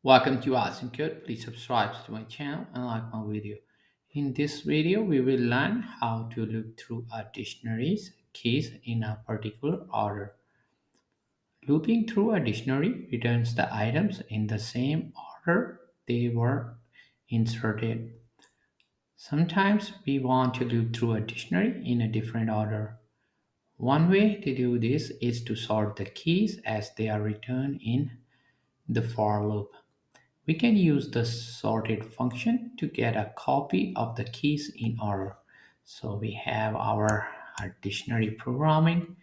Welcome to Asyncode. Please subscribe to my channel and like my video. In this video, we will learn how to look through a dictionary's keys in a particular order. Looping through a dictionary returns the items in the same order they were inserted. Sometimes we want to loop through a dictionary in a different order. One way to do this is to sort the keys as they are returned in the for loop. We can use the sorted function to get a copy of the keys in order. So we have our dictionary programming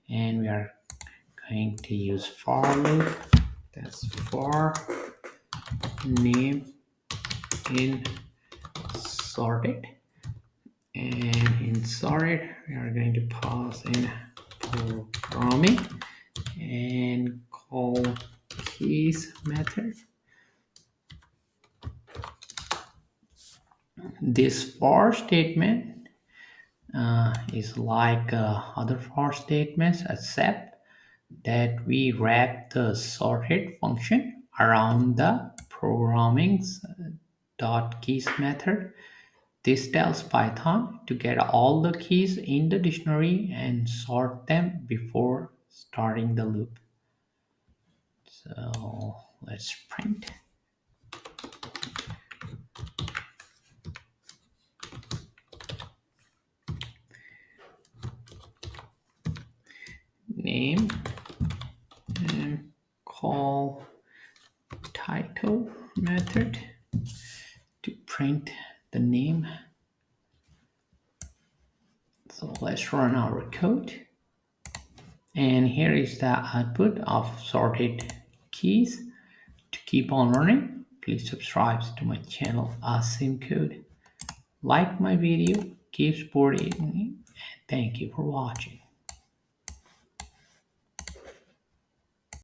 and we are going to use for loop. That's for name in sorted, and in sorted we are going to pass in programming and call keys method. This for statement is like other for statements, except that we wrap the sorted function around the programming's dot keys method. This tells Python to get all the keys in the dictionary and sort them before starting the loop. So let's print name and call title method to print the name. So let's run our code. And here is the output of sorted keys. To keep on learning, please subscribe to my channel Asyncode. Like my video, keep supporting me, and thank you for watching.